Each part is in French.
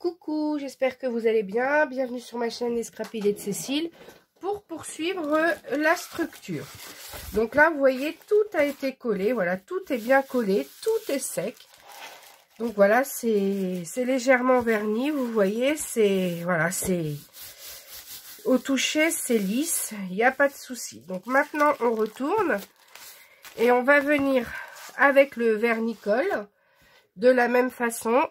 Coucou, j'espère que vous allez bien. Bienvenue sur ma chaîne Les Scrapidés de Cécile pour poursuivre la structure. Donc là, vous voyez, tout a été collé. Voilà, tout est bien collé, tout est sec. Donc voilà, c'est légèrement verni. Vous voyez, c'est voilà, c'est au toucher, c'est lisse. Il n'y a pas de souci. Donc maintenant, on retourne et on va venir avec le vernicole de la même façon.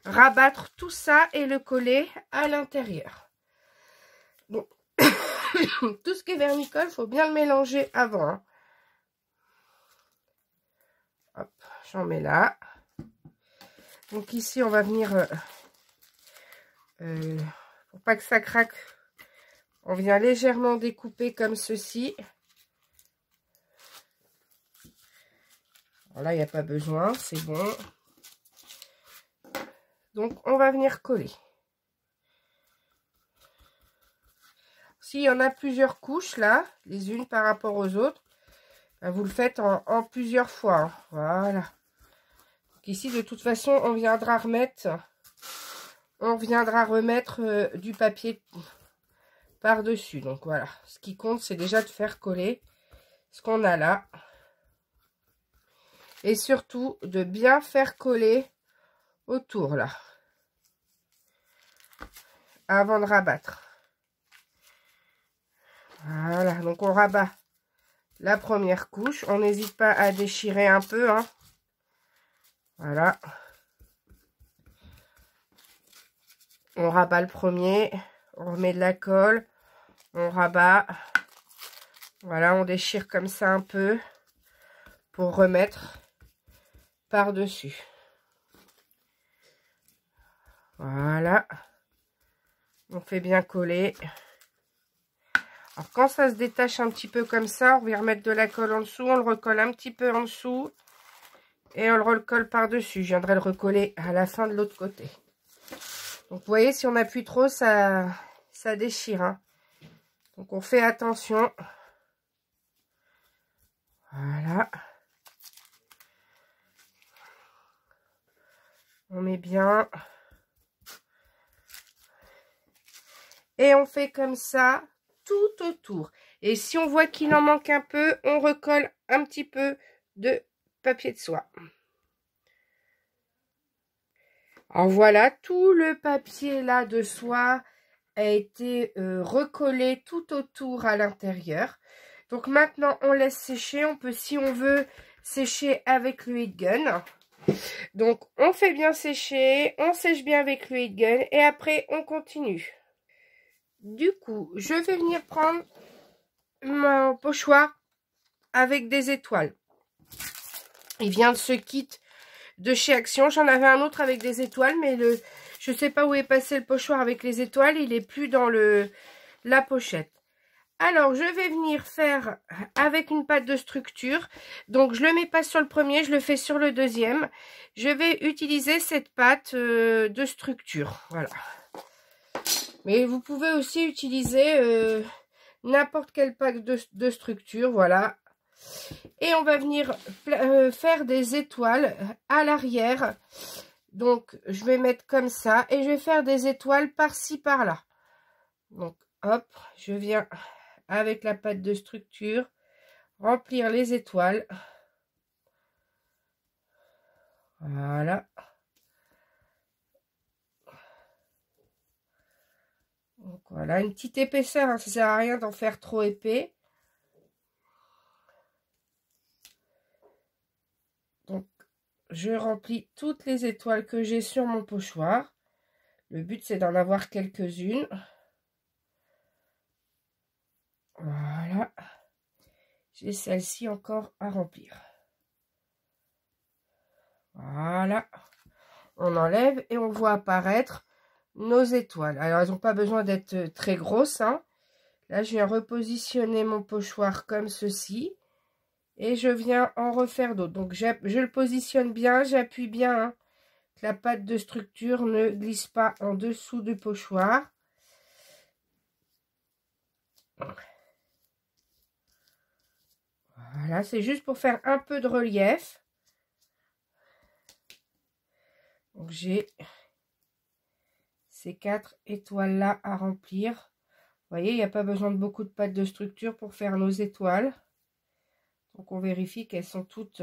Rabattre tout ça et le coller à l'intérieur. Donc, tout ce qui est vernicole, il faut bien le mélanger avant. Hein. Hop, j'en mets là. Donc ici, on va venir, pour pas que ça craque, on vient légèrement découper comme ceci. Alors là, il n'y a pas besoin, c'est bon. Donc, on va venir coller. S'il y en a plusieurs couches, là, les unes par rapport aux autres, ben vous le faites en plusieurs fois. Hein. Voilà. Donc ici, de toute façon, on viendra remettre du papier par-dessus. Donc, voilà. Ce qui compte, c'est déjà de faire coller ce qu'on a là. Et surtout, de bien faire coller autour, là. Avant de rabattre. Voilà, donc on rabat la première couche. On n'hésite pas à déchirer un peu. Hein. Voilà. On rabat le premier. On remet de la colle. On rabat. Voilà, on déchire comme ça un peu pour remettre par-dessus. Voilà. On fait bien coller. Alors, quand ça se détache un petit peu comme ça, on vient remettre de la colle en dessous. On le recolle un petit peu en dessous. Et on le recolle par-dessus. Je viendrai le recoller à la fin de l'autre côté. Donc, vous voyez, si on appuie trop, ça déchire. Hein. Donc, on fait attention. Voilà. On met bien. Et on fait comme ça tout autour. Et si on voit qu'il en manque un peu, on recolle un petit peu de papier de soie. Alors voilà, tout le papier là de soie a été recollé tout autour à l'intérieur. Donc maintenant, on laisse sécher. On peut, si on veut, sécher avec le heat gun. Donc, on fait bien sécher, on sèche bien avec le heat gun et après, on continue. Du coup, je vais venir prendre mon pochoir avec des étoiles. Il vient de ce kit de chez Action. J'en avais un autre avec des étoiles, mais je sais pas où est passé le pochoir avec les étoiles. Il est plus dans la pochette. Alors, je vais venir faire avec une pâte de structure. Donc, je le mets pas sur le premier, je le fais sur le deuxième. Je vais utiliser cette pâte de structure. Voilà. Mais vous pouvez aussi utiliser n'importe quelle pâte de structure. Voilà. Et on va venir faire des étoiles à l'arrière. Donc, je vais mettre comme ça. Et je vais faire des étoiles par-ci, par-là. Donc, hop, je viens avec la pâte de structure remplir les étoiles. Voilà. Donc, voilà, une petite épaisseur. Hein, ça ne sert à rien d'en faire trop épais. Donc, je remplis toutes les étoiles que j'ai sur mon pochoir. Le but, c'est d'en avoir quelques-unes. Voilà. J'ai celle-ci encore à remplir. Voilà. On enlève et on voit apparaître nos étoiles. Alors, elles n'ont pas besoin d'être très grosses. Hein. Là, je viens repositionner mon pochoir comme ceci. Et je viens en refaire d'autres. Donc, je le positionne bien, j'appuie bien. Hein, que la pâte de structure ne glisse pas en dessous du pochoir. Voilà, c'est juste pour faire un peu de relief. Donc, j'ai ces 4 étoiles là à remplir. Vous voyez, il n'y a pas besoin de beaucoup de pâte de structure pour faire nos étoiles. Donc on vérifie qu'elles sont toutes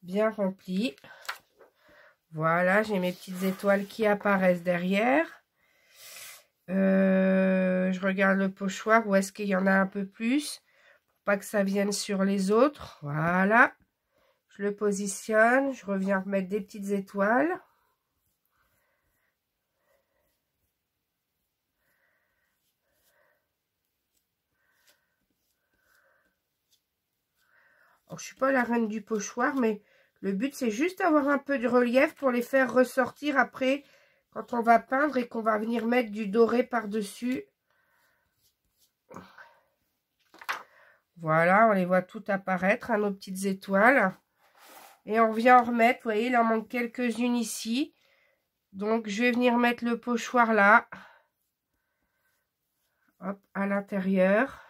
bien remplies. Voilà, j'ai mes petites étoiles qui apparaissent derrière. Je regarde le pochoir, où est-ce qu'il y en a un peu plus, pour pas que ça vienne sur les autres. Voilà, je le positionne, je reviens remettre des petites étoiles. Alors, je suis pas la reine du pochoir, mais le but c'est juste d'avoir un peu de relief pour les faire ressortir après quand on va peindre et qu'on va venir mettre du doré par-dessus. Voilà, on les voit toutes apparaître, hein, nos petites étoiles. Et on vient en remettre, vous voyez, il en manque quelques-unes ici. Donc, je vais venir mettre le pochoir là. Hop, à l'intérieur.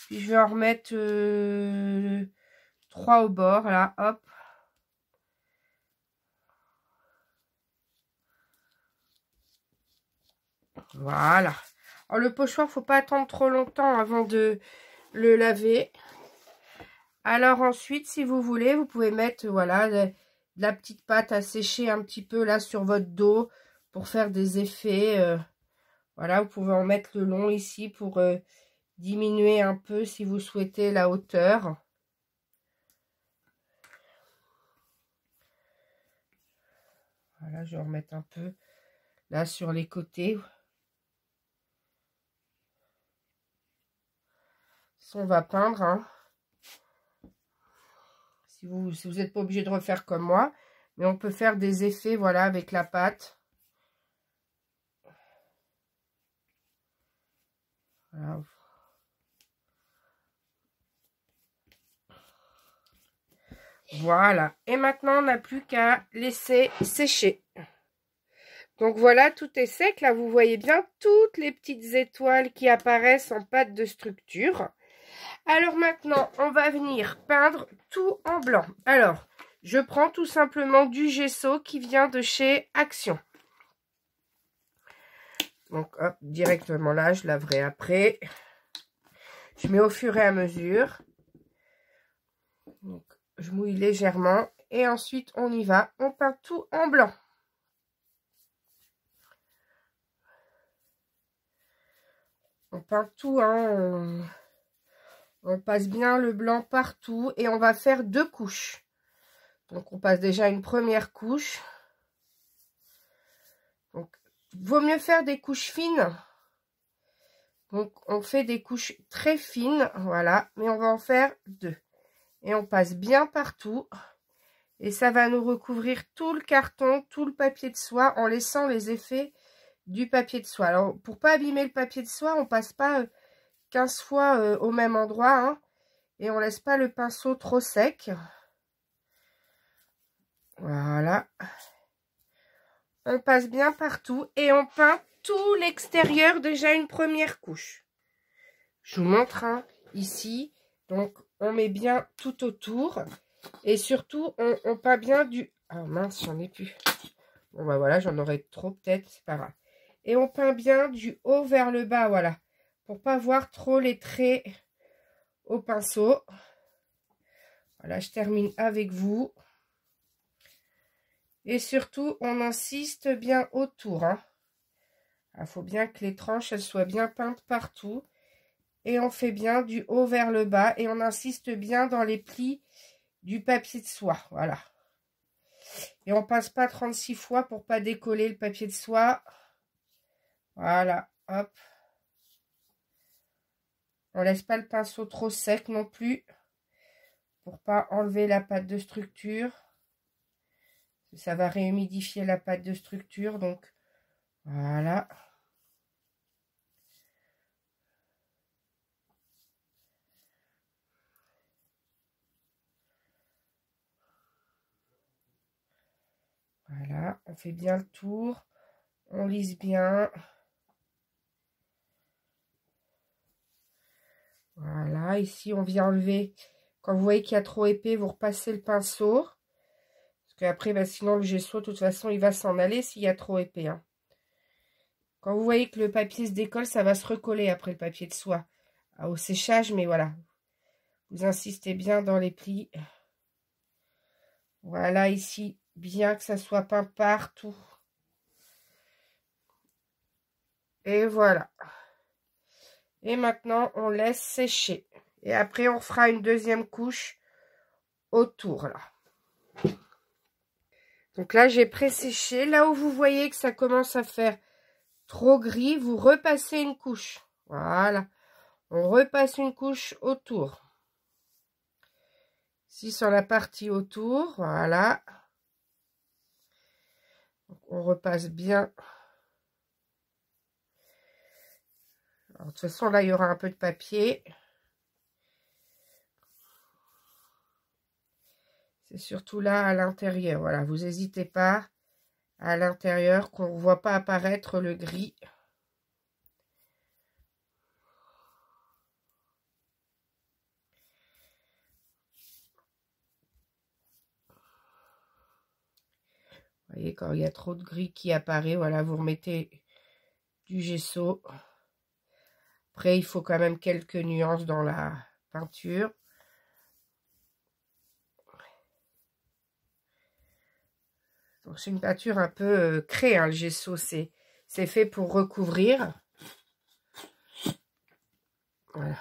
Puis, je vais en remettre 3 au bord, là, hop. Voilà. Alors, le pochoir, faut pas attendre trop longtemps avant de le laver. Alors, ensuite, si vous voulez, vous pouvez mettre, voilà, de la petite pâte à sécher un petit peu là sur votre dos pour faire des effets. Voilà, vous pouvez en mettre le long ici pour diminuer un peu si vous souhaitez la hauteur. Voilà, je vais en remettre un peu là sur les côtés. Ça, on va peindre, hein. Si vous n'êtes pas obligé de refaire comme moi, mais on peut faire des effets, voilà, avec la pâte. Voilà. Voilà. Et maintenant, on n'a plus qu'à laisser sécher. Donc voilà, tout est sec. Là, vous voyez bien toutes les petites étoiles qui apparaissent en pâte de structure. Alors maintenant, on va venir peindre tout en blanc. Alors, je prends tout simplement du gesso qui vient de chez Action. Donc, hop, directement là, je laverai après. Je mets au fur et à mesure. Donc, je mouille légèrement. Et ensuite, on y va. On peint tout en blanc. On peint tout, hein. On passe bien le blanc partout. Et on va faire 2 couches. Donc, on passe déjà une première couche. Donc, vaut mieux faire des couches fines. Donc, on fait des couches très fines. Voilà. Mais on va en faire 2. Et on passe bien partout. Et ça va nous recouvrir tout le carton, tout le papier de soie en laissant les effets du papier de soie. Alors, pour pas abîmer le papier de soie, on passe pas 15 fois au même endroit. Hein, et on laisse pas le pinceau trop sec. Voilà. On passe bien partout et on peint tout l'extérieur déjà une première couche. Je vous montre hein, ici. Donc, on met bien tout autour. Et surtout, on peint bien du... Ah mince, j'en ai plus. Bon, bah voilà, j'en aurais trop peut-être, c'est pas grave. Et on peint bien du haut vers le bas, voilà. Pour pas voir trop les traits au pinceau. Voilà, je termine avec vous. Et surtout, on insiste bien autour. Hein. Il faut bien que les tranches, elles soient bien peintes partout. Et on fait bien du haut vers le bas. Et on insiste bien dans les plis du papier de soie. Voilà. Et on passe pas 36 fois pour pas décoller le papier de soie. Voilà. Hop. On laisse pas le pinceau trop sec non plus. Pour pas enlever la pâte de structure. Ça va réhumidifier la pâte de structure. Donc, voilà. Voilà, on fait bien le tour, on lisse bien. Voilà, ici on vient enlever, quand vous voyez qu'il y a trop épais, vous repassez le pinceau. Parce qu'après, bah, sinon le gesso, de toute façon, il va s'en aller s'il y a trop épais. Hein. Quand vous voyez que le papier se décolle, ça va se recoller après le papier de soie. Au séchage, mais voilà. Vous insistez bien dans les plis. Voilà, ici, bien que ça soit peint partout. Et voilà. Et maintenant, on laisse sécher. Et après, on fera une deuxième couche autour, là. Donc là, j'ai pré-séché. Là où vous voyez que ça commence à faire trop gris, vous repassez une couche. Voilà. On repasse une couche autour. Ici, sur la partie autour, voilà. Donc, on repasse bien. Alors, de toute façon, là, il y aura un peu de papier. C'est surtout là, à l'intérieur. Voilà, vous n'hésitez pas à l'intérieur, qu'on ne voit pas apparaître le gris. Vous voyez, quand il y a trop de gris qui apparaît, voilà, vous remettez du gesso. Après, il faut quand même quelques nuances dans la peinture. Donc, c'est une peinture un peu créée, hein, le gesso. C'est fait pour recouvrir. Voilà.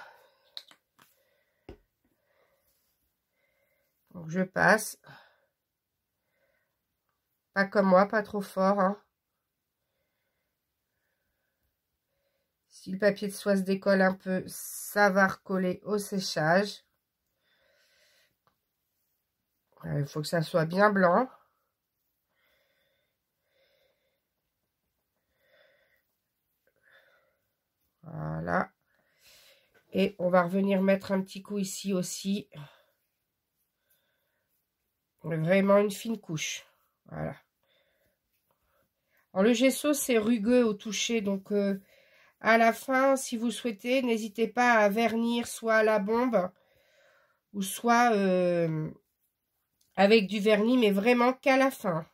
Donc, je passe. Pas comme moi, pas trop fort, hein. Si le papier de soie se décolle un peu, ça va recoller au séchage. Il faut que ça soit bien blanc. Voilà. Et on va revenir mettre un petit coup ici aussi. Vraiment une fine couche. Voilà. Alors le gesso, c'est rugueux au toucher. Donc à la fin, si vous souhaitez, n'hésitez pas à vernir soit à la bombe ou soit avec du vernis, mais vraiment qu'à la fin.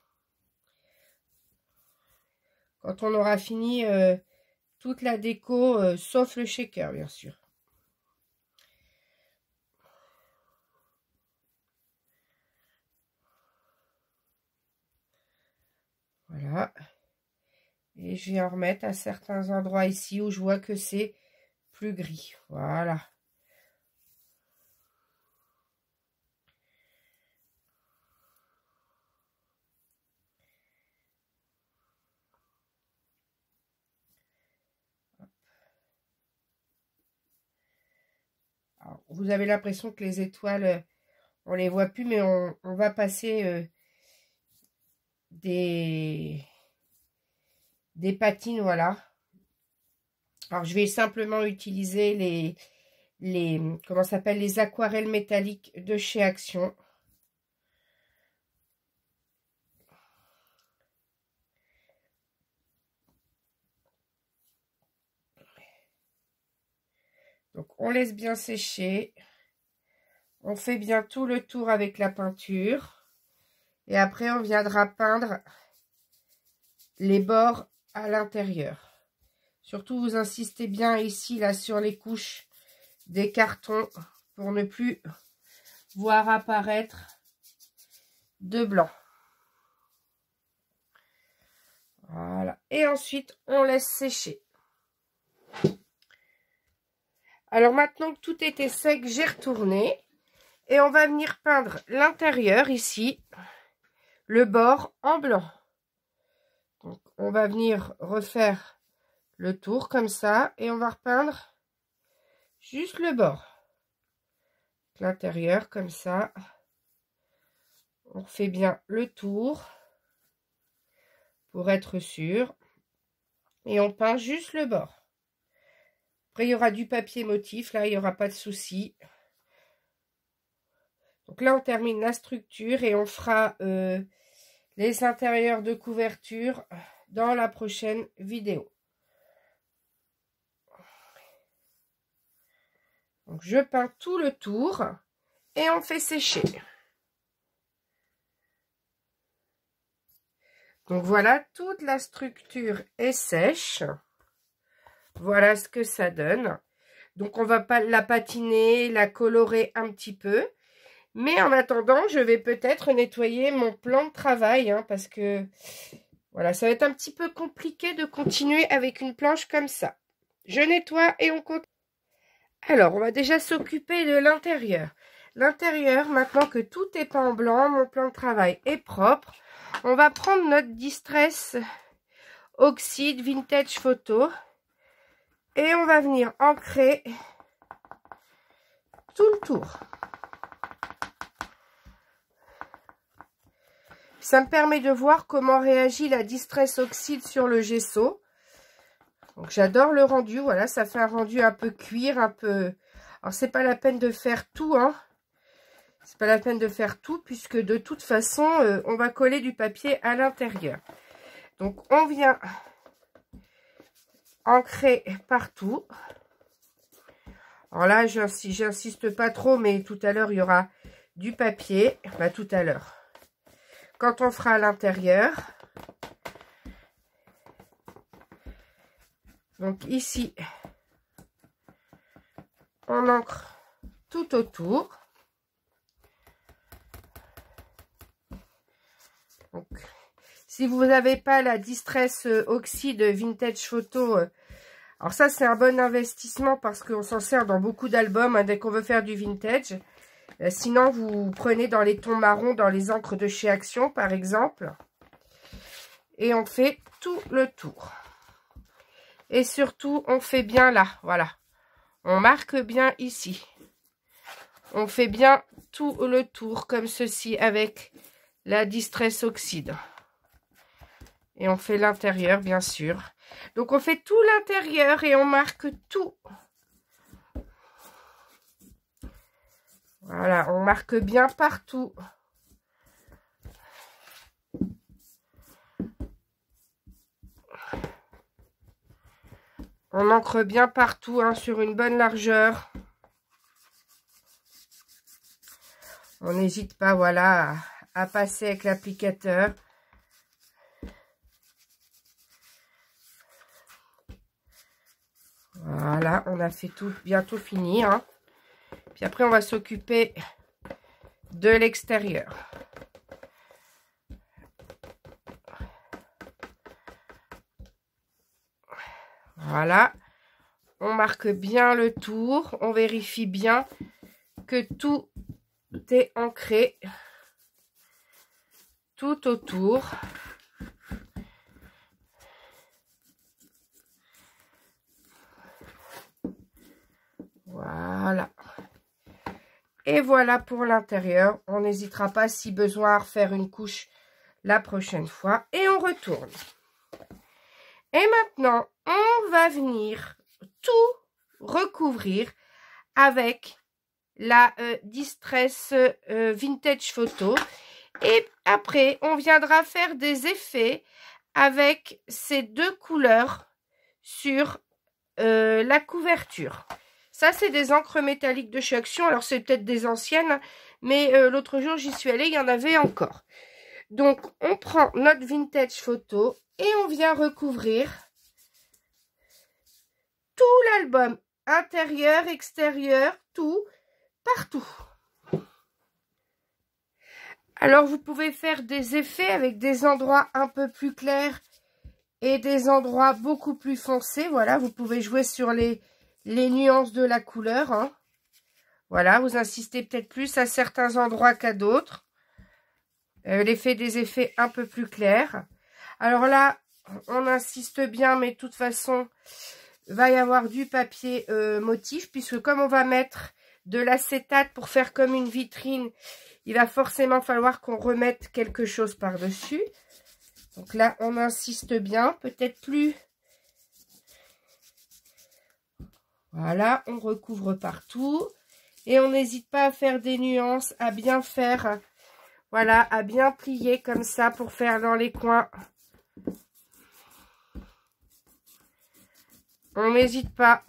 Quand on aura fini toute la déco, sauf le shaker, bien sûr. Voilà. Et je vais en remettre à certains endroits ici où je vois que c'est plus gris. Voilà. Alors, vous avez l'impression que les étoiles, on les voit plus, mais on va passer des patines, voilà. Alors, je vais simplement utiliser comment ça s'appelle, les aquarelles métalliques de chez Action. Donc, on laisse bien sécher. On fait bien tout le tour avec la peinture. Et après, on viendra peindre les bords à l'intérieur. Surtout, vous insistez bien ici, là, sur les couches des cartons pour ne plus voir apparaître de blanc. Voilà. Et ensuite, on laisse sécher. Alors, maintenant que tout était sec, j'ai retourné. Et on va venir peindre l'intérieur, ici, le bord en blanc. Donc, on va venir refaire le tour comme ça. Et on va repeindre juste le bord. L'intérieur, comme ça. On fait bien le tour pour être sûr. Et on peint juste le bord. Après, il y aura du papier motif. Là, il n'y aura pas de souci. Donc là, on termine la structure et on fera les intérieurs de couverture dans la prochaine vidéo. Donc, je peins tout le tour et on fait sécher. Donc voilà, toute la structure est sèche. Voilà ce que ça donne. Donc on va pas la patiner, la colorer un petit peu. Mais en attendant, je vais peut-être nettoyer mon plan de travail, hein, parce que voilà, ça va être un petit peu compliqué de continuer avec une planche comme ça. Je nettoie et on continue. Alors, on va déjà s'occuper de l'intérieur. L'intérieur, maintenant que tout est peint en blanc, mon plan de travail est propre. On va prendre notre Distress Oxide Vintage Photo et on va venir ancrer tout le tour. Ça me permet de voir comment réagit la Distress Oxide sur le gesso. Donc j'adore le rendu, voilà, ça fait un rendu un peu cuir, un peu... Alors c'est pas la peine de faire tout, hein. C'est pas la peine de faire tout, puisque de toute façon, on va coller du papier à l'intérieur. Donc on vient ancrer partout. Alors là, j'insiste pas trop, mais tout à l'heure, il y aura du papier. Bah, tout à l'heure. Quand on fera à l'intérieur. Donc ici, on ancre tout autour. Donc, si vous n'avez pas la Distress Oxide Vintage Photo, alors ça c'est un bon investissement parce qu'on s'en sert dans beaucoup d'albums, hein, dès qu'on veut faire du vintage. Sinon vous prenez dans les tons marrons, dans les encres de chez Action par exemple. Et on fait tout le tour. Et surtout on fait bien là, voilà. On marque bien ici. On fait bien tout le tour comme ceci avec la Distress Oxide. Et on fait l'intérieur, bien sûr. Donc, on fait tout l'intérieur et on marque tout. Voilà, on marque bien partout. On ancre bien partout, hein, sur une bonne largeur. On n'hésite pas, voilà, à passer avec l'applicateur. Voilà, on a fait tout, bientôt fini, hein. Puis après, on va s'occuper de l'extérieur. Voilà, on marque bien le tour, on vérifie bien que tout est ancré tout autour. Voilà. Et voilà pour l'intérieur. On n'hésitera pas si besoin à refaire une couche la prochaine fois. Et on retourne. Et maintenant, on va venir tout recouvrir avec la Distress Vintage Photo. Et après, on viendra faire des effets avec ces deux couleurs sur la couverture. Ça, c'est des encres métalliques de chez Action. Alors, c'est peut-être des anciennes, mais l'autre jour, j'y suis allée, il y en avait encore. Donc, on prend notre Vintage Photo et on vient recouvrir tout l'album, intérieur, extérieur, tout, partout. Alors, vous pouvez faire des effets avec des endroits un peu plus clairs et des endroits beaucoup plus foncés. Voilà, vous pouvez jouer sur les nuances de la couleur. Hein. Voilà, vous insistez peut-être plus à certains endroits qu'à d'autres. L'effet des effets un peu plus clairs. Alors là, on insiste bien, mais de toute façon, va y avoir du papier motif, puisque comme on va mettre de l'acétate pour faire comme une vitrine, il va forcément falloir qu'on remette quelque chose par-dessus. Donc là, on insiste bien, peut-être plus. Voilà, on recouvre partout. Et on n'hésite pas à faire des nuances, à bien faire, voilà, à bien plier comme ça pour faire dans les coins. On n'hésite pas.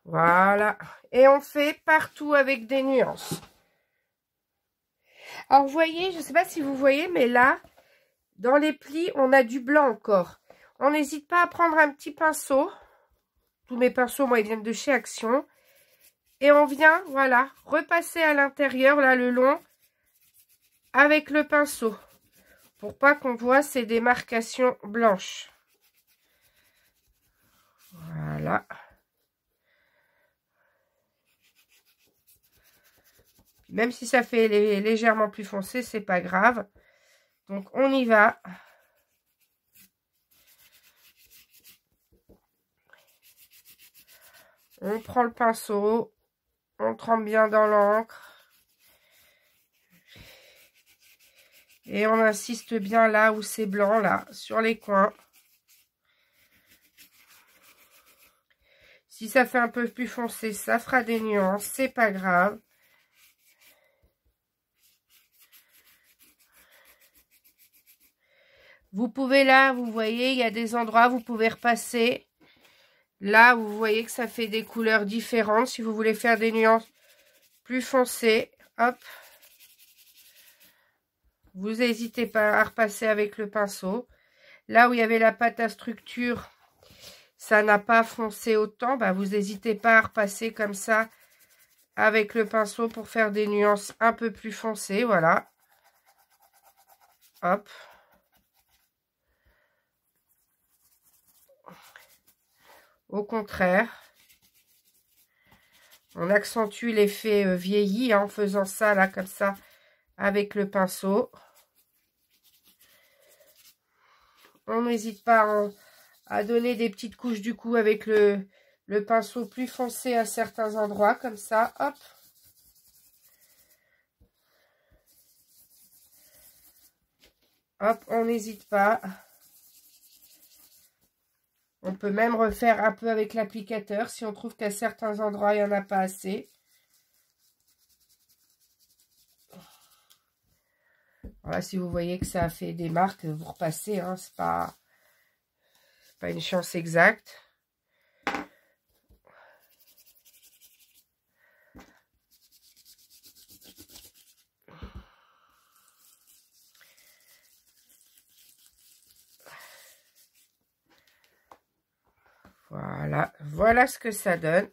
Voilà. Et on fait partout avec des nuances. Alors, vous voyez, je ne sais pas si vous voyez, mais là, dans les plis, on a du blanc encore. On n'hésite pas à prendre un petit pinceau. Tous mes pinceaux, moi, ils viennent de chez Action. Et on vient, voilà, repasser à l'intérieur, là, le long, avec le pinceau. Pour pas qu'on voit ces démarcations blanches. Voilà. Même si ça fait légèrement plus foncé, c'est pas grave. Donc, on y va. On prend le pinceau. On trempe bien dans l'encre. Et on insiste bien là où c'est blanc, là, sur les coins. Si ça fait un peu plus foncé, ça fera des nuances, c'est pas grave. Vous pouvez là, vous voyez, il y a des endroits, vous pouvez repasser. Là, vous voyez que ça fait des couleurs différentes. Si vous voulez faire des nuances plus foncées, hop. Vous n'hésitez pas à repasser avec le pinceau. Là où il y avait la pâte à structure, ça n'a pas foncé autant. Bah, vous n'hésitez pas à repasser comme ça avec le pinceau pour faire des nuances un peu plus foncées. Voilà. Hop. Au contraire, on accentue l'effet vieilli en faisant ça là comme ça avec le pinceau. On n'hésite pas à donner des petites couches du coup avec le pinceau plus foncé à certains endroits comme ça. Hop. Hop, on n'hésite pas. On peut même refaire un peu avec l'applicateur si on trouve qu'à certains endroits, il n'y en a pas assez. Voilà, si vous voyez que ça a fait des marques, vous repassez. Hein, c'est pas une chance exacte. Voilà, voilà ce que ça donne.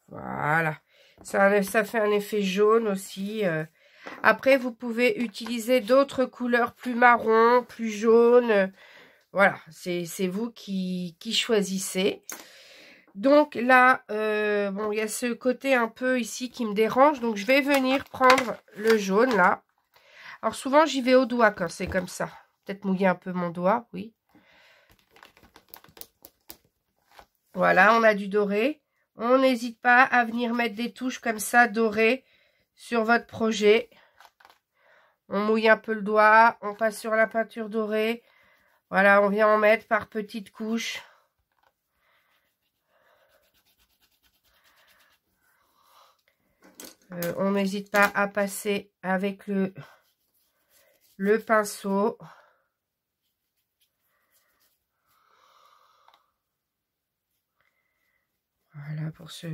Voilà, ça fait un effet jaune aussi. Après, vous pouvez utiliser d'autres couleurs plus marron, plus jaune. Voilà, c'est vous qui choisissez. Donc là, bon, il y a ce côté un peu ici qui me dérange. Donc, je vais venir prendre le jaune là. Alors, souvent, j'y vais au doigt quand c'est comme ça. Peut-être mouiller un peu mon doigt, oui. Voilà, on a du doré. On n'hésite pas à venir mettre des touches comme ça, dorées, sur votre projet. On mouille un peu le doigt, on passe sur la peinture dorée. Voilà, on vient en mettre par petites couches. On n'hésite pas à passer avec le pinceau. Voilà pour ce...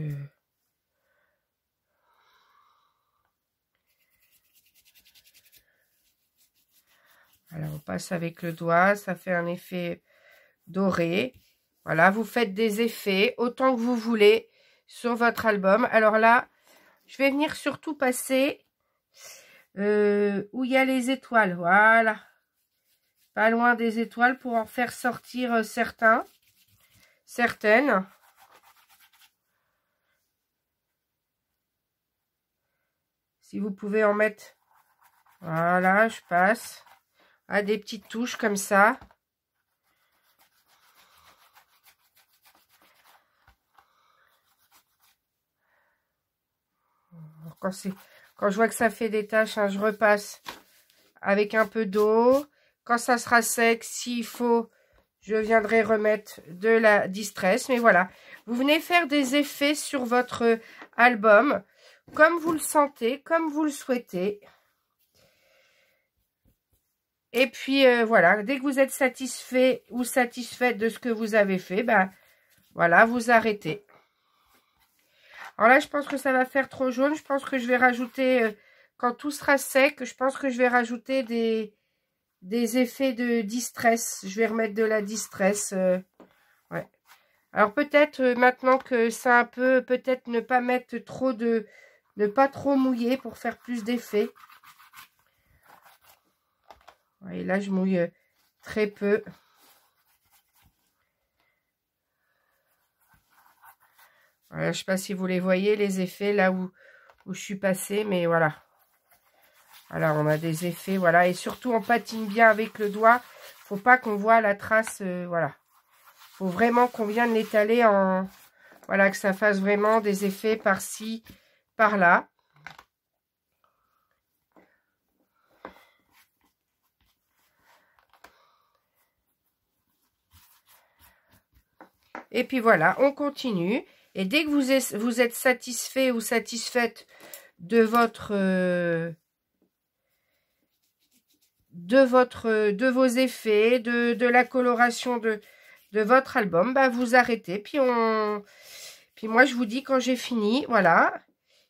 Voilà, on passe avec le doigt, ça fait un effet doré. Voilà, vous faites des effets autant que vous voulez sur votre album. Alors là, je vais venir surtout passer où il y a les étoiles. Voilà. Pas loin des étoiles pour en faire sortir certaines. Si vous pouvez en mettre. Voilà, je passe à des petites touches comme ça. Quand je vois que ça fait des taches, hein, je repasse avec un peu d'eau. Quand ça sera sec, s'il faut, je viendrai remettre de la distress. Mais voilà, vous venez faire des effets sur votre album, comme vous le sentez, comme vous le souhaitez. Et puis, voilà, dès que vous êtes satisfait ou satisfaite de ce que vous avez fait, ben, voilà, vous arrêtez. Alors là, je pense que ça va faire trop jaune. Je pense que je vais rajouter quand tout sera sec, je pense que je vais rajouter des effets de distress. Je vais remettre de la distress. Ouais. Alors peut-être maintenant que ça un peu, peut-être ne pas mettre trop de... Ne pas trop mouiller pour faire plus d'effets. Ouais, et là, je mouille très peu. Voilà, je ne sais pas si vous les voyez, les effets, là où je suis passée, mais voilà. Voilà, on a des effets, voilà. Et surtout, on patine bien avec le doigt. Faut pas qu'on voit la trace, voilà. Faut vraiment qu'on vienne l'étaler en... Voilà, que ça fasse vraiment des effets par-ci, par-là. Et puis voilà, on continue. Et dès que vous êtes satisfait ou satisfaite de vos effets, de la coloration de votre album, bah vous arrêtez. Puis moi je vous dis quand j'ai fini, voilà.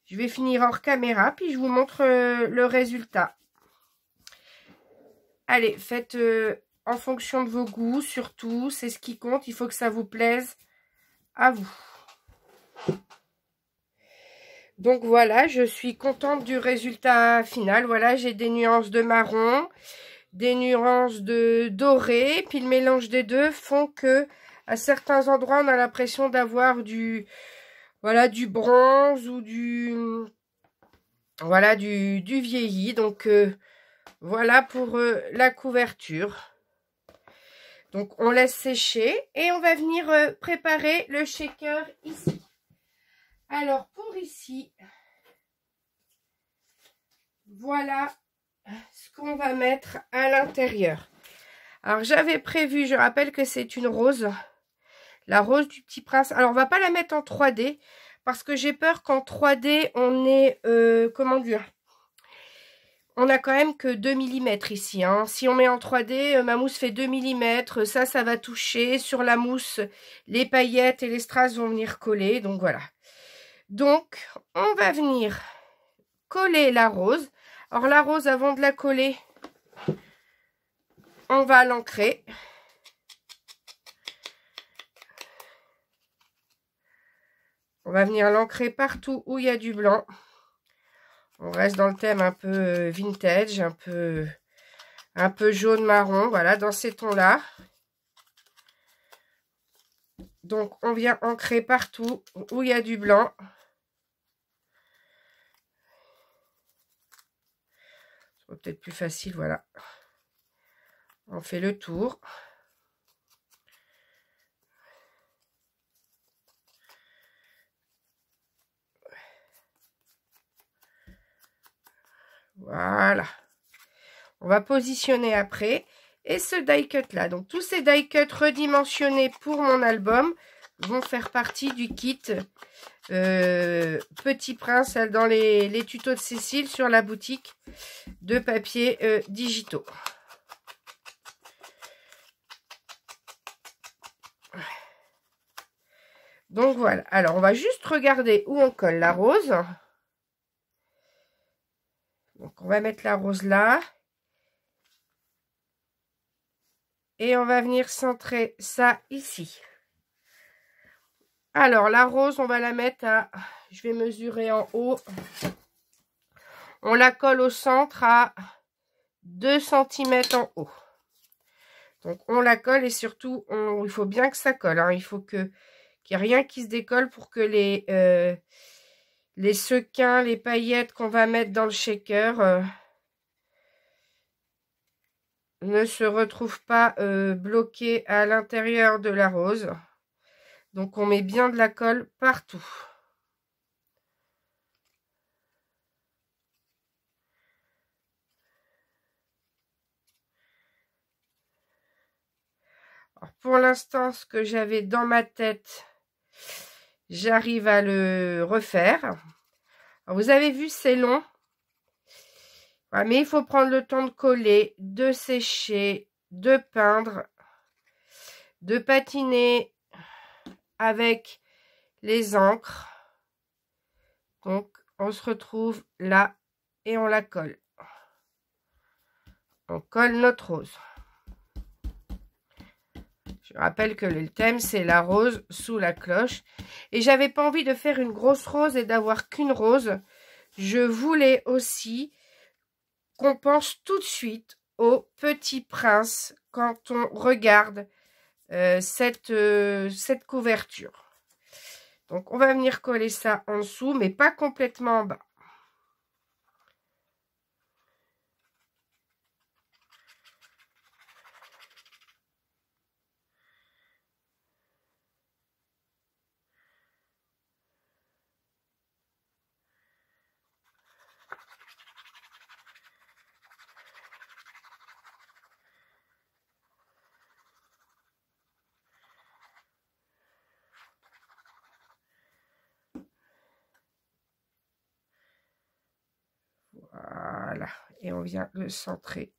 Je vais finir hors caméra, puis je vous montre le résultat. Allez, faites en fonction de vos goûts, surtout, c'est ce qui compte. Il faut que ça vous plaise à vous. Donc voilà, je suis contente du résultat final. Voilà, j'ai des nuances de marron, des nuances de doré, puis le mélange des deux font que à certains endroits on a l'impression d'avoir du bronze ou du vieilli. Donc voilà pour la couverture. Donc on laisse sécher et on va venir préparer le shaker ici. Alors pour ici, voilà ce qu'on va mettre à l'intérieur. Alors j'avais prévu, je rappelle que c'est une rose, la rose du Petit Prince. Alors on va pas la mettre en 3D parce que j'ai peur qu'en 3D on ait, comment dire, on a quand même que 2 mm ici. Hein. Si on met en 3D, ma mousse fait 2 mm, ça va toucher. Sur la mousse, les paillettes et les strass vont venir coller, donc voilà. Donc on va venir coller la rose. Alors la rose, avant de la coller, on va l'ancrer. On va venir l'ancrer partout où il y a du blanc. On reste dans le thème un peu vintage, un peu jaune-marron, voilà, dans ces tons-là. Donc on vient ancrer partout où il y a du blanc. C'est peut-être plus facile, voilà. On fait le tour. Voilà. On va positionner après. Et ce die cut là, donc tous ces die cuts redimensionnés pour mon album vont faire partie du kit Petit Prince dans les tutos de Cécile sur la boutique de papier digitaux. Donc voilà, alors on va juste regarder où on colle la rose. Donc on va mettre la rose là. Et on va venir centrer ça ici. Alors la rose, on va la mettre à, je vais mesurer en haut. On la colle au centre à 2 cm en haut. Donc on la colle et surtout, il faut bien que ça colle. Hein. Il faut qu'il n'y ait rien qui se décolle pour que les sequins, les paillettes qu'on va mettre dans le shaker ne se retrouvent pas bloqués à l'intérieur de la rose. Donc on met bien de la colle partout. Alors pour l'instant, ce que j'avais dans ma tête, j'arrive à le refaire. Alors vous avez vu, c'est long. Voilà, mais il faut prendre le temps de coller, de sécher, de peindre, de patiner avec les encres. Donc on se retrouve là et on la colle. On colle notre rose. Je rappelle que le thème, c'est la rose sous la cloche. Et j'avais pas envie de faire une grosse rose et d'avoir qu'une rose. Je voulais aussi qu'on pense tout de suite au Petit Prince quand on regarde cette couverture. Donc, on va venir coller ça en dessous, mais pas complètement en bas. Voilà, et on vient le centrer.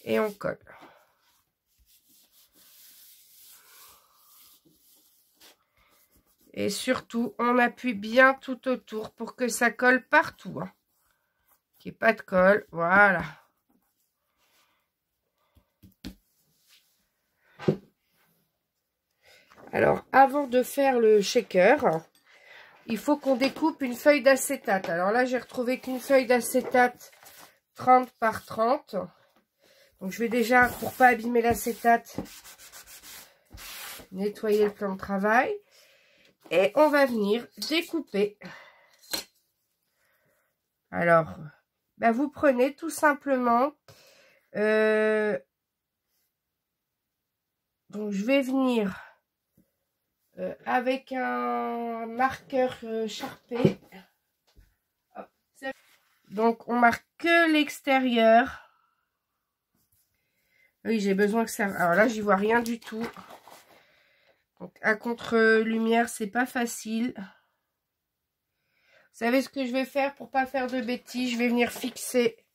Et on colle. Et surtout, on appuie bien tout autour pour que ça colle partout. Hein. Qu'il n'y ait pas de colle, voilà. Alors, avant de faire le shaker, il faut qu'on découpe une feuille d'acétate. Alors là, j'ai retrouvé qu'une feuille d'acétate 30 par 30. Donc, je vais déjà, pour pas abîmer l'acétate, nettoyer le plan de travail. Et on va venir découper. Alors, bah vous prenez tout simplement... donc, je vais venir... avec un marqueur Sharpie. Donc, on marque que l'extérieur. Oui, j'ai besoin que ça... Alors là, j'y vois rien du tout. Donc, à contre-lumière, c'est pas facile. Vous savez ce que je vais faire pour pas faire de bêtises? Je vais venir fixer.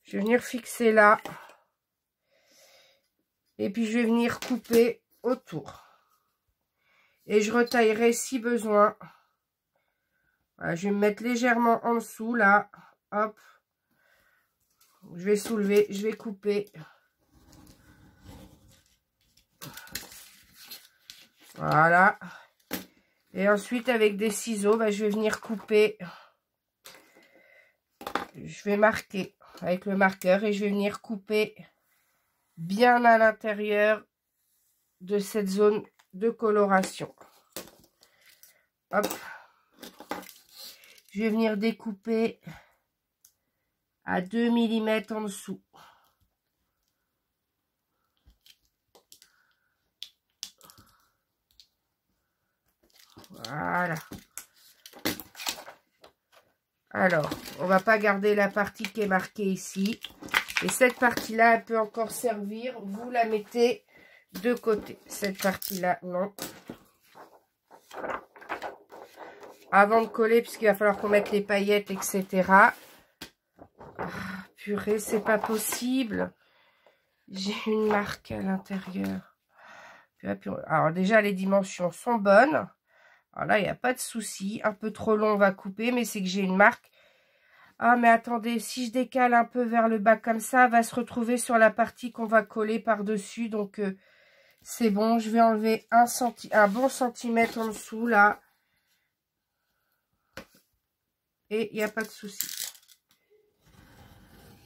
Je vais venir fixer là. Et puis, je vais venir couper autour. Et je retaillerai si besoin. Voilà, je vais me mettre légèrement en dessous, là. Hop. Je vais soulever, je vais couper. Voilà. Et ensuite, avec des ciseaux, bah, je vais venir couper. Je vais marquer avec le marqueur et je vais venir couper bien à l'intérieur de cette zone de coloration. Hop. Je vais venir découper à 2 mm en dessous. Voilà. Alors, on va pas garder la partie qui est marquée ici. Et cette partie-là, elle peut encore servir. Vous la mettez de côté. Cette partie-là, non. Avant de coller, puisqu'il va falloir qu'on mette les paillettes, etc. Ah, purée, c'est pas possible. J'ai une marque à l'intérieur. Alors déjà, les dimensions sont bonnes. Alors là, il n'y a pas de souci. Un peu trop long, on va couper, mais c'est que j'ai une marque. Ah, mais attendez, si je décale un peu vers le bas comme ça, elle va se retrouver sur la partie qu'on va coller par-dessus. Donc, c'est bon. Je vais enlever un bon centimètre en dessous, là. Et il n'y a pas de souci.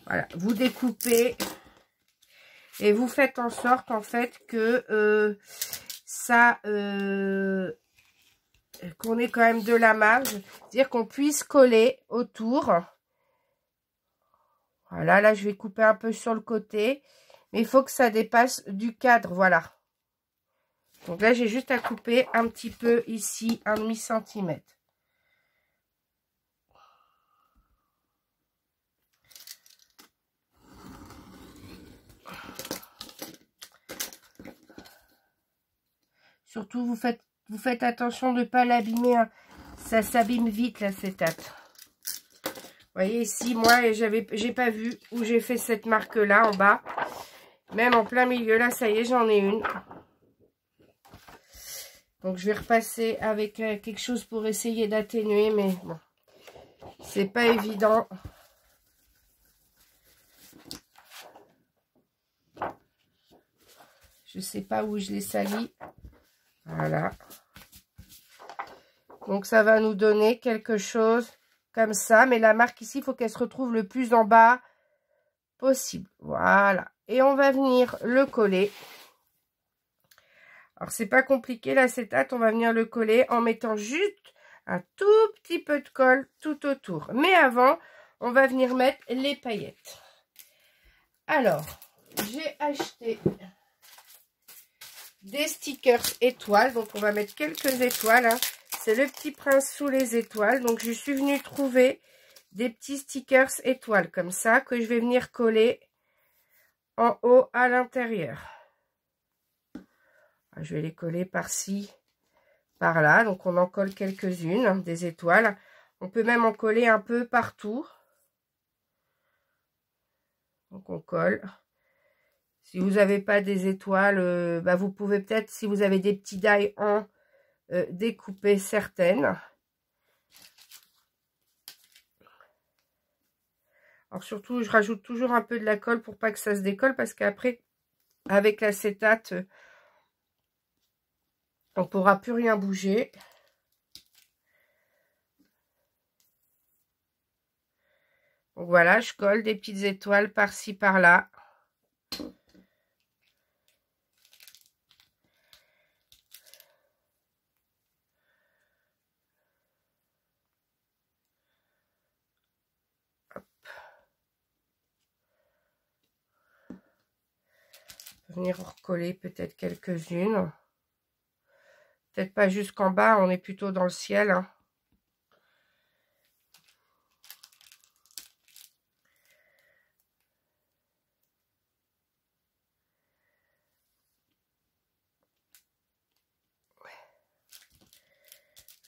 Voilà, vous découpez. Et vous faites en sorte, en fait, que ça... qu'on ait quand même de la marge, c'est-à-dire qu'on puisse coller autour. Voilà, là je vais couper un peu sur le côté, mais il faut que ça dépasse du cadre, voilà. Donc là j'ai juste à couper un petit peu ici, 1,5 cm. Surtout vous faites attention de ne pas l'abîmer, hein. Ça s'abîme vite l'acétate. Vous voyez ici, moi, j'ai pas vu où j'ai fait cette marque-là en bas. Même en plein milieu, là, ça y est, j'en ai une. Donc je vais repasser avec quelque chose pour essayer d'atténuer, mais bon, c'est pas évident. Je sais pas où je l'ai sali. Voilà. Donc ça va nous donner quelque chose comme ça. Mais la marque ici, il faut qu'elle se retrouve le plus en bas possible. Voilà. Et on va venir le coller. Alors c'est pas compliqué l'acétate, on va venir le coller en mettant juste un tout petit peu de colle tout autour. Mais avant, on va venir mettre les paillettes. Alors, j'ai acheté des stickers étoiles. Donc on va mettre quelques étoiles. Hein. C'est le Petit Prince sous les étoiles. Donc je suis venue trouver des petits stickers étoiles comme ça que je vais venir coller en haut à l'intérieur. Je vais les coller par-ci, par-là. Donc on en colle quelques-unes, des étoiles. On peut même en coller un peu partout. Donc on colle. Si vous n'avez pas des étoiles, vous pouvez peut-être, si vous avez des petits die en découper certaines. Alors surtout, je rajoute toujours un peu de la colle pour pas que ça se décolle, parce qu'après, avec l'acétate, on ne pourra plus rien bouger. Donc voilà, je colle des petites étoiles par-ci, par-là. Venir recoller peut-être quelques-unes. Peut-être pas jusqu'en bas, on est plutôt dans le ciel. Hein.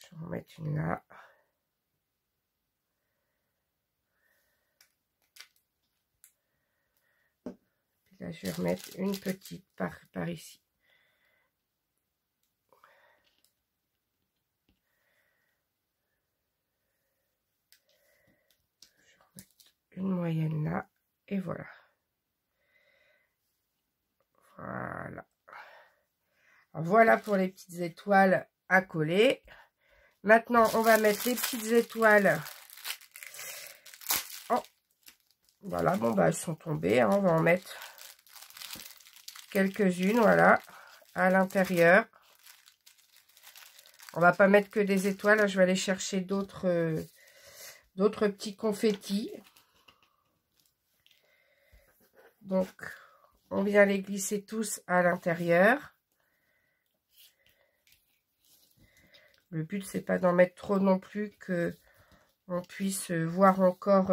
Je vais en mettre une là. Puis là, je vais remettre une petite par ici. Une moyenne là, et voilà. Voilà. Alors, voilà pour les petites étoiles à coller. Maintenant, on va mettre les petites étoiles. Oh. Voilà, bon, elles sont tombées. Hein. On va en mettre quelques-unes, voilà, à l'intérieur. On va pas mettre que des étoiles. Je vais aller chercher d'autres petits confettis. Donc, on vient les glisser tous à l'intérieur. Le but, c'est pas d'en mettre trop non plus, que on puisse voir encore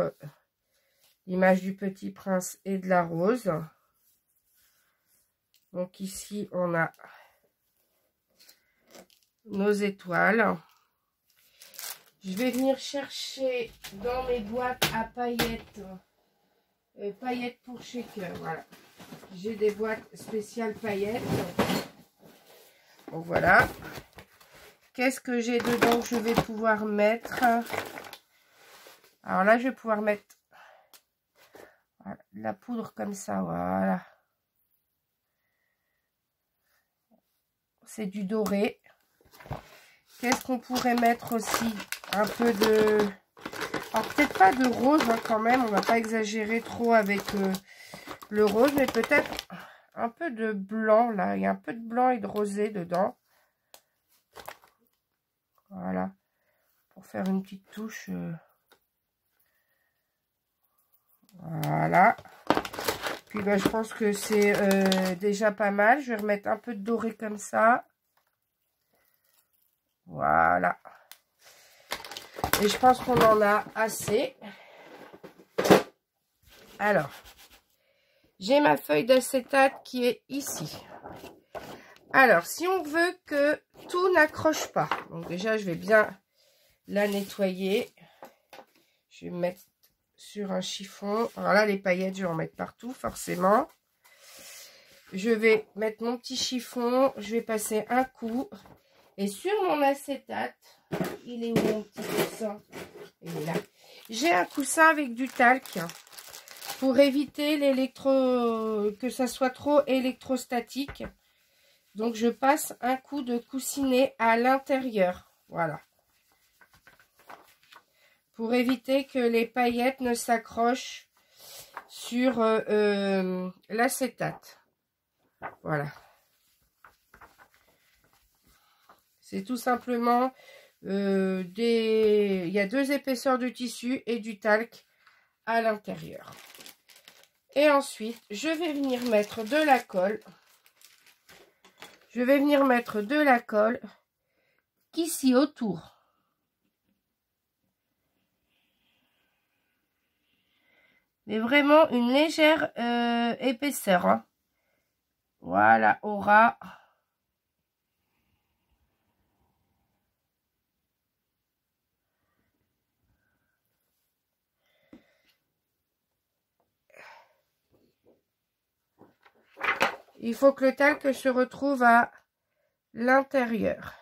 l'image du Petit Prince et de la rose. Donc ici, on a nos étoiles. Je vais venir chercher dans mes boîtes à paillettes, paillettes pour shaker. Voilà. J'ai des boîtes spéciales paillettes. Donc voilà. Qu'est-ce que j'ai dedans que je vais pouvoir mettre? Alors là, je vais pouvoir mettre de la poudre comme ça. Voilà. C'est du doré. Qu'est-ce qu'on pourrait mettre aussi? Un peu de... Alors peut-être pas de rose hein, quand même. On va pas exagérer trop avec le rose. Mais peut-être un peu de blanc là. Il y a un peu de blanc et de rosé dedans. Voilà. Pour faire une petite touche. Voilà. Puis ben, je pense que c'est déjà pas mal. Je vais remettre un peu de doré comme ça. Voilà. Et je pense qu'on en a assez. Alors, j'ai ma feuille d'acétate qui est ici. Alors, si on veut que tout n'accroche pas, donc déjà, je vais bien la nettoyer. Je vais me mettre sur un chiffon. Alors là, les paillettes, je vais en mettre partout, forcément. Je vais mettre mon petit chiffon. Je vais passer un coup. Et sur mon acétate, il est où mon petit coussin? Il est là. J'ai un coussin avec du talc pour éviter que ça soit trop électrostatique. Donc je passe un coup de coussinet à l'intérieur. Voilà. Pour éviter que les paillettes ne s'accrochent sur l'acétate. Voilà. C'est tout simplement il y a 2 épaisseurs de tissu et du talc à l'intérieur. Et ensuite, je vais venir mettre de la colle. Je vais venir mettre de la colle ici autour. Mais vraiment une légère épaisseur. Hein. Voilà, au ras. Il faut que le talc se retrouve à l'intérieur.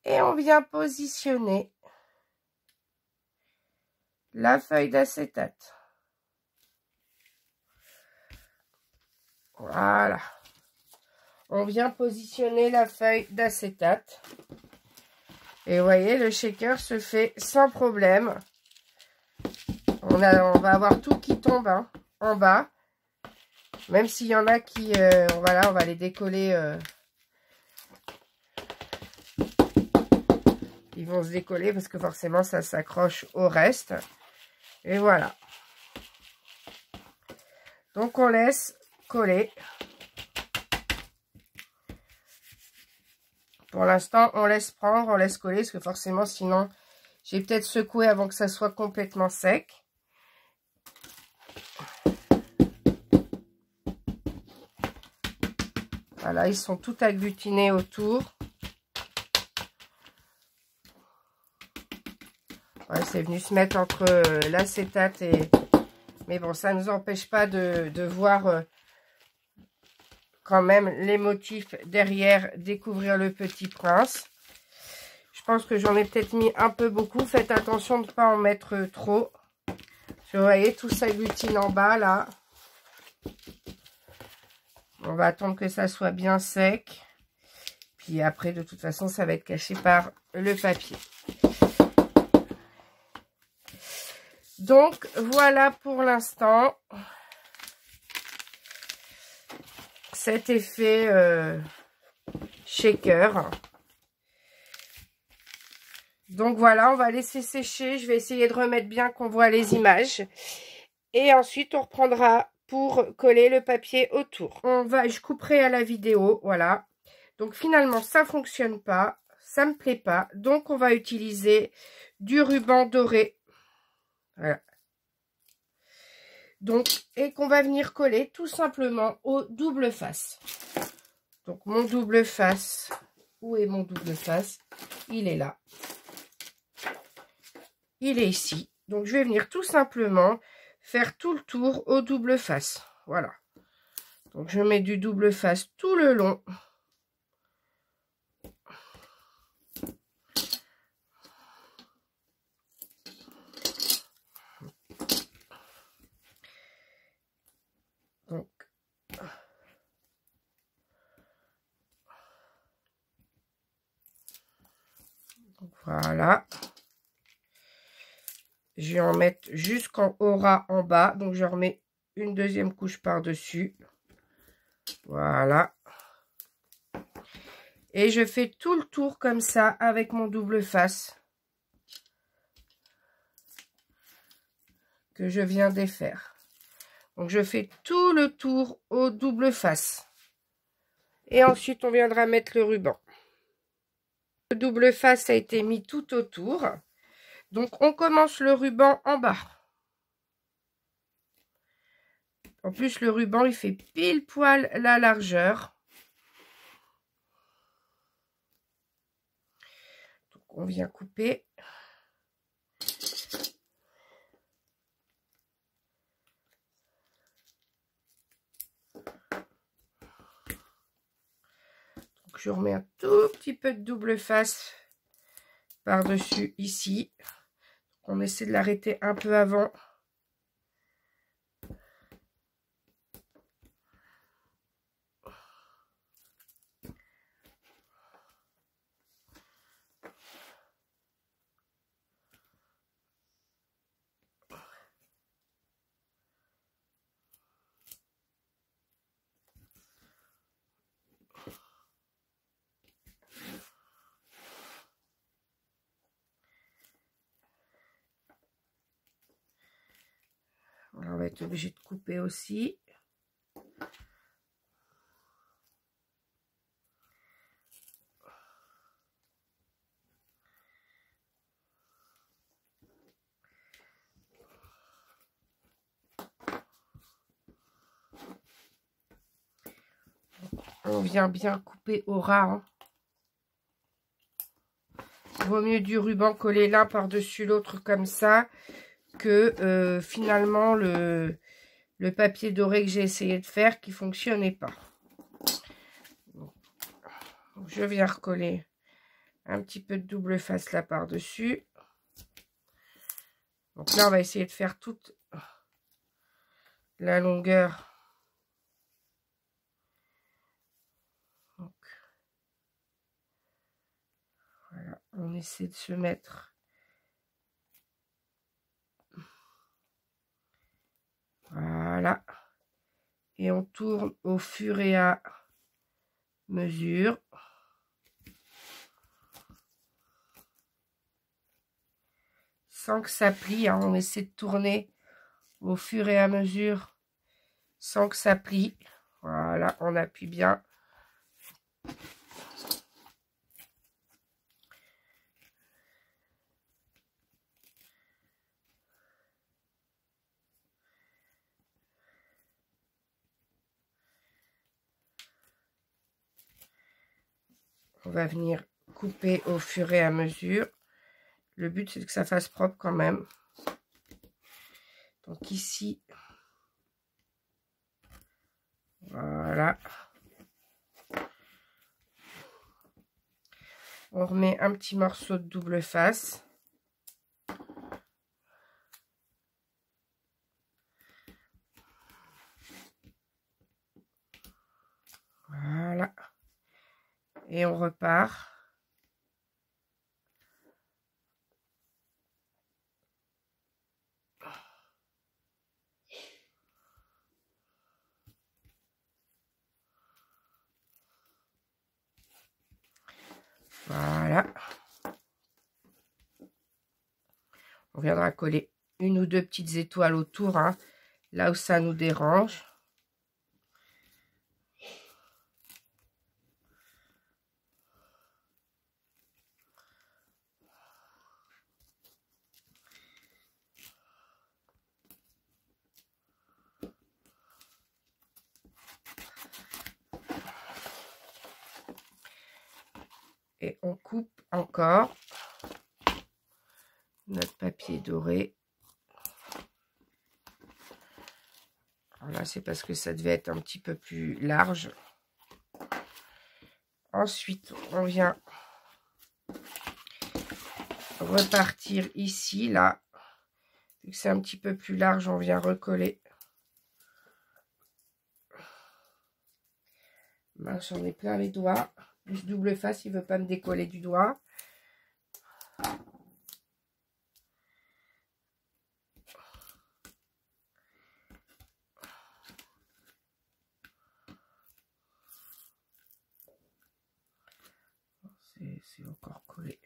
Et on vient positionner la feuille d'acétate. Voilà. On vient positionner la feuille d'acétate. Et vous voyez, le shaker se fait sans problème. On va avoir tout qui tombe hein, en bas. Même s'il y en a qui... voilà, on va les décoller. Ils vont se décoller parce que forcément, ça s'accroche au reste. Et voilà. Donc, on laisse coller. Pour l'instant, on laisse prendre, on laisse coller. Parce que forcément, sinon, j'ai peut-être secoué avant que ça soit complètement sec. Voilà, ils sont tout agglutinés autour. Ouais, c'est venu se mettre entre l'acétate et... Mais bon, ça ne nous empêche pas de voir quand même les motifs derrière, découvrir le Petit Prince. Je pense que j'en ai peut-être mis un peu beaucoup. Faites attention de ne pas en mettre trop. Vous voyez, tout s'agglutine en bas, là. On va attendre que ça soit bien sec. Puis après, de toute façon, ça va être caché par le papier. Donc, voilà pour l'instant. Cet effet shaker. Donc, voilà, on va laisser sécher. Je vais essayer de remettre bien qu'on voit les images. Et ensuite, on reprendra pour coller le papier autour. Je couperai à la vidéo, voilà. Donc finalement, ça ne fonctionne pas, ça ne me plaît pas. Donc on va utiliser du ruban doré. Voilà. Donc, et qu'on va venir coller tout simplement au double face. Donc mon double face, où est mon double face? Il est là. Il est ici. Donc je vais venir tout simplement faire tout le tour au double face. Voilà. Donc je mets du double face tout le long. Donc voilà. Je vais en mettre jusqu'en ras en bas. Donc, je remets une deuxième couche par-dessus. Voilà. Et je fais tout le tour comme ça avec mon double face. Que je viens défaire. Donc, je fais tout le tour au double face. Et ensuite, on viendra mettre le ruban. Le double face a été mis tout autour. Donc, on commence le ruban en bas. En plus, le ruban, il fait pile poil la largeur. Donc, on vient couper. Donc je remets un tout petit peu de double face par-dessus ici. On essaie de l'arrêter un peu avant. On va être obligé de couper aussi. On vient bien couper au ras. Hein. Vaut mieux du ruban collé l'un par-dessus l'autre comme ça que finalement le papier doré que j'ai essayé de faire qui ne fonctionnait pas. Donc, je viens recoller un petit peu de double face là par-dessus. Donc là, on va essayer de faire toute la longueur. Donc, voilà, on essaie de se mettre. Voilà. Et on tourne au fur et à mesure. Sans que ça plie, hein. On essaie de tourner au fur et à mesure sans que ça plie. Voilà, on appuie bien. On va venir couper au fur et à mesure. Le but, c'est que ça fasse propre quand même. Donc ici, voilà. On remet un petit morceau de double face. Voilà. Et on repart. Voilà. On viendra coller une ou deux petites étoiles autour, hein, là où ça nous dérange. Et on coupe encore notre papier doré. Alors là, c'est parce que ça devait être un petit peu plus large. Ensuite, on vient repartir ici, là. Vu que c'est un petit peu plus large, on vient recoller. J'en ai plein les doigts. Plus double face, il ne veut pas me décoller du doigt. C'est encore collé.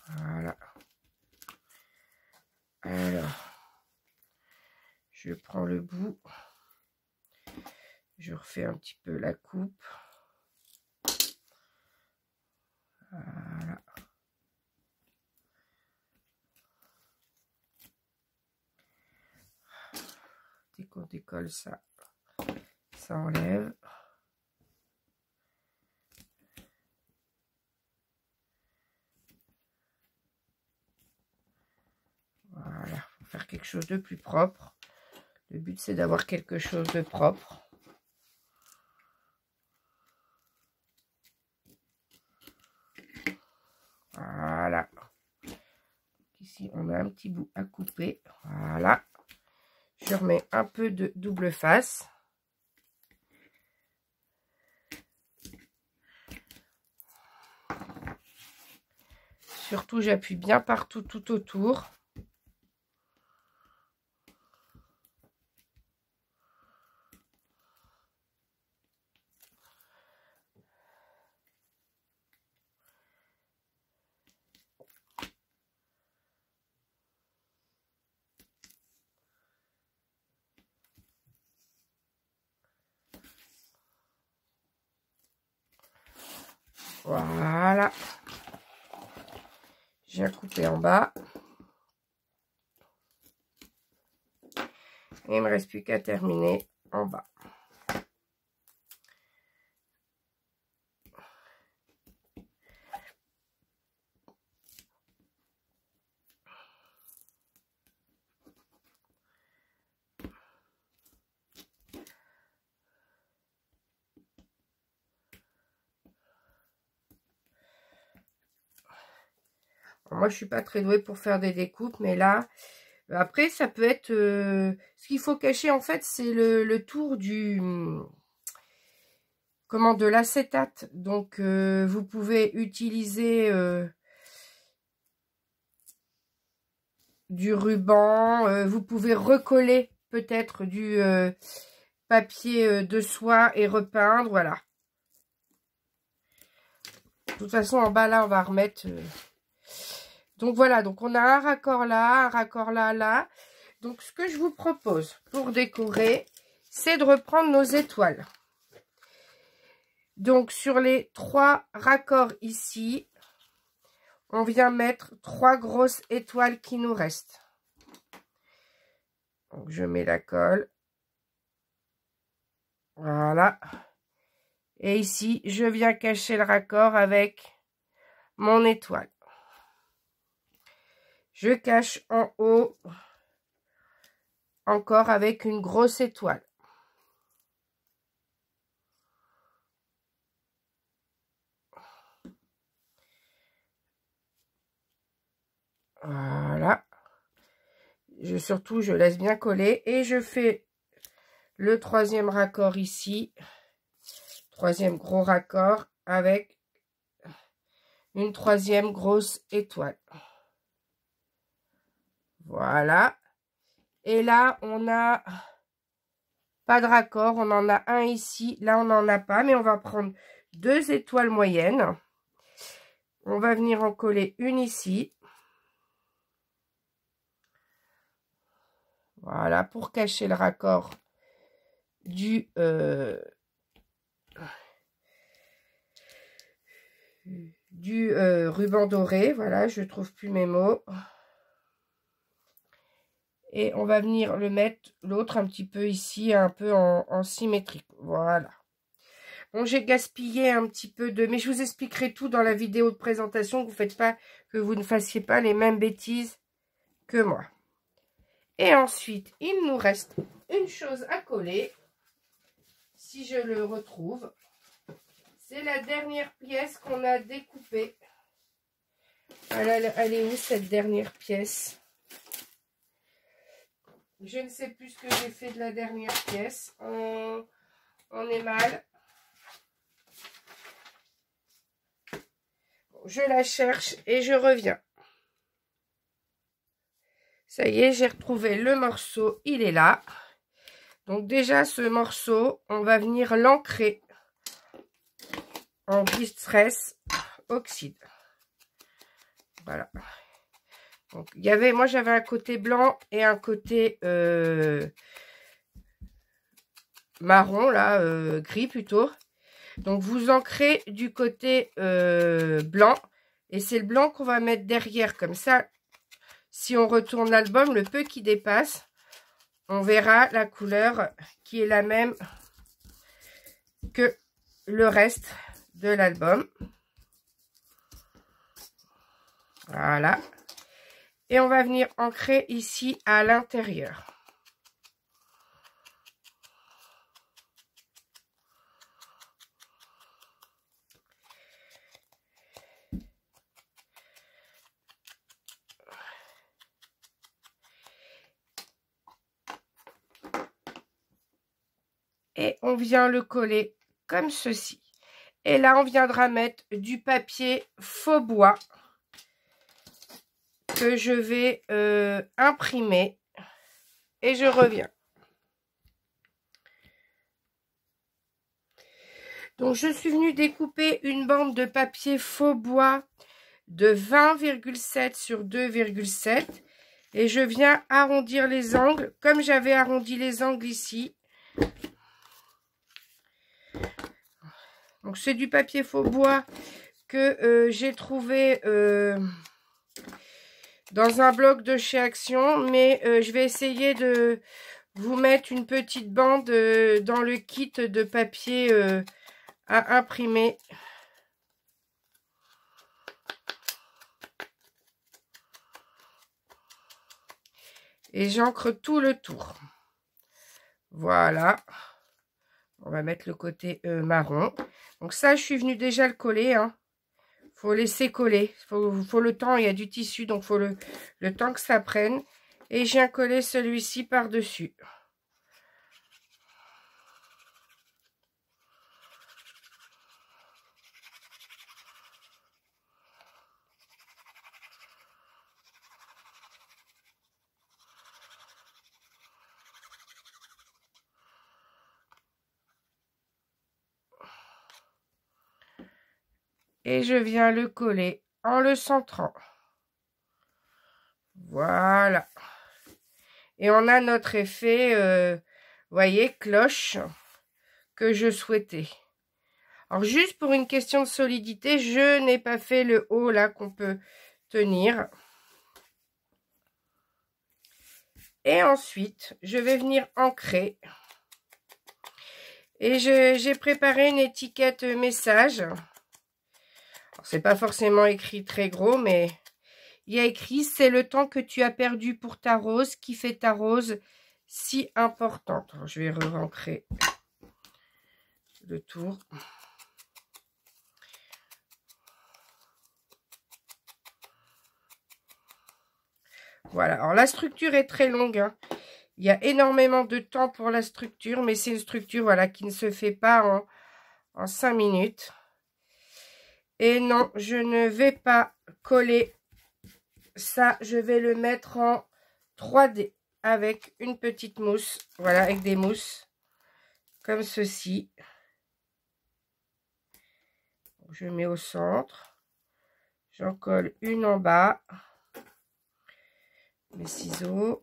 Voilà. Alors, je prends le bout. Je refais un petit peu la coupe. Voilà. Dès qu'on décolle ça, ça enlève. Voilà, pour faire quelque chose de plus propre. Le but, c'est d'avoir quelque chose de propre. ici, on a un petit bout à couper. Voilà. Je remets un peu de double face. Surtout, j'appuie bien partout, tout autour. Voilà. J'ai un coupé en bas. Et il me reste plus qu'à terminer en bas. Moi, je suis pas très douée pour faire des découpes, mais là, après, ça peut être... ce qu'il faut cacher, en fait, c'est le tour du... Comment, de l'acétate. Donc, vous pouvez utiliser du ruban. Vous pouvez recoller peut-être du papier de soie et repeindre. Voilà. De toute façon, en bas, là, on va remettre... Donc voilà, donc on a un raccord là, là. Donc ce que je vous propose pour décorer, c'est de reprendre nos étoiles. Donc sur les 3 raccords ici, on vient mettre 3 grosses étoiles qui nous restent. Donc je mets la colle. Voilà. Et ici, je viens cacher le raccord avec mon étoile. Je cache en haut encore avec une grosse étoile. Voilà. Surtout, je laisse bien coller et je fais le 3e raccord ici. 3e gros raccord avec une 3e grosse étoile. Voilà. Et là, on n'a pas de raccord. On en a un ici. Là, on n'en a pas. Mais on va prendre 2 étoiles moyennes. On va venir en coller une ici. Voilà, pour cacher le raccord du ruban doré. Voilà, je trouve plus mes mots. Et on va venir le mettre, l'autre un petit peu ici, un peu en symétrique. Voilà. Bon, j'ai gaspillé un petit peu de... Mais je vous expliquerai tout dans la vidéo de présentation. Que vous ne fassiez pas les mêmes bêtises que moi. Et ensuite, il nous reste une chose à coller. Si je le retrouve. C'est la dernière pièce qu'on a découpée. Elle est où cette dernière pièce? Je ne sais plus ce que j'ai fait de la dernière pièce. On est mal. Je la cherche et je reviens. Ça y est, j'ai retrouvé le morceau. Il est là. Donc déjà, ce morceau, on va venir l'ancrer en Distress Oxyde. Voilà. Donc, moi j'avais un côté blanc et un côté marron, là, gris plutôt. Donc vous ancrez du côté blanc. Et c'est le blanc qu'on va mettre derrière. Comme ça, si on retourne l'album, le peu qui dépasse, on verra la couleur qui est la même que le reste de l'album. Voilà. Et on va venir ancrer ici à l'intérieur. Et on vient le coller comme ceci. Et là, on viendra mettre du papier faux bois que je vais imprimer. Et je reviens. Donc, je suis venue découper une bande de papier faux bois de 20,7 sur 2,7. Et je viens arrondir les angles, comme j'avais arrondi les angles ici. Donc, c'est du papier faux bois que j'ai trouvé dans un blog de chez Action. Mais je vais essayer de vous mettre une petite bande dans le kit de papier à imprimer. Et j'encre tout le tour. Voilà. On va mettre le côté marron. Donc ça, je suis venue déjà le coller. Hein. Faut laisser coller. Faut le temps. Il y a du tissu, donc faut le temps que ça prenne. Et j'ai collé celui-ci par-dessus. Et je viens le coller en le centrant. Voilà. Et on a notre effet, vous voyez, cloche que je souhaitais. Alors, juste pour une question de solidité, je n'ai pas fait le haut là qu'on peut tenir. Et ensuite, je vais venir ancrer. Et j'ai préparé une étiquette message. C'est pas forcément écrit très gros, mais il y a écrit: c'est le temps que tu as perdu pour ta rose qui fait ta rose si importante. Alors, je vais re-ancrer le tour. Voilà, alors la structure est très longue. Hein. Il y a énormément de temps pour la structure, mais c'est une structure voilà, qui ne se fait pas en 5 minutes. Et non, je ne vais pas coller ça. Je vais le mettre en 3D avec une petite mousse. Voilà, avec des mousses comme ceci. Je mets au centre. J'en colle une en bas. Mes ciseaux.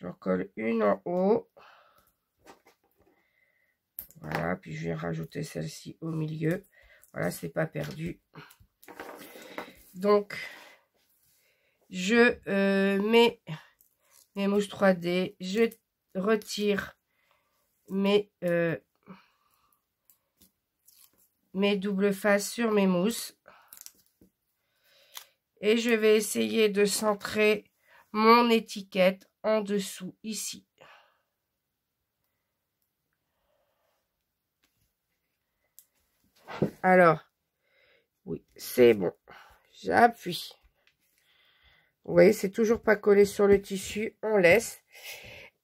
J'en colle une en haut. Voilà, puis je vais rajouter celle-ci au milieu. Voilà, c'est pas perdu. Donc, je mets mes mousses 3D. Je retire mes doubles faces sur mes mousses. Et je vais essayer de centrer mon étiquette en dessous, ici. Alors, oui, c'est bon. J'appuie. Vous voyez, c'est toujours pas collé sur le tissu. On laisse.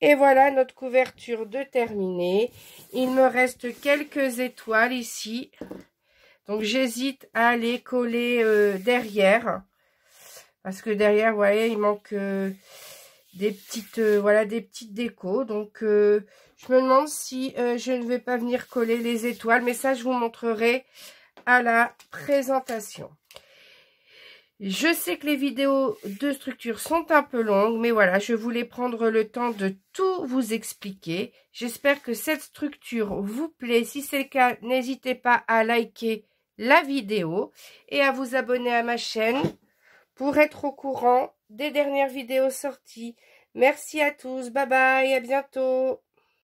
Et voilà notre couverture de terminée. Il me reste quelques étoiles ici. Donc, j'hésite à les coller derrière. Parce que derrière, vous voyez, il manque des petites voilà, des petites décos. Donc, je me demande si je ne vais pas venir coller les étoiles. Mais ça, je vous montrerai à la présentation. Je sais que les vidéos de structure sont un peu longues, mais voilà, je voulais prendre le temps de tout vous expliquer. J'espère que cette structure vous plaît. Si c'est le cas, n'hésitez pas à liker la vidéo et à vous abonner à ma chaîne pour être au courant des dernières vidéos sorties. Merci à tous, bye bye, à bientôt.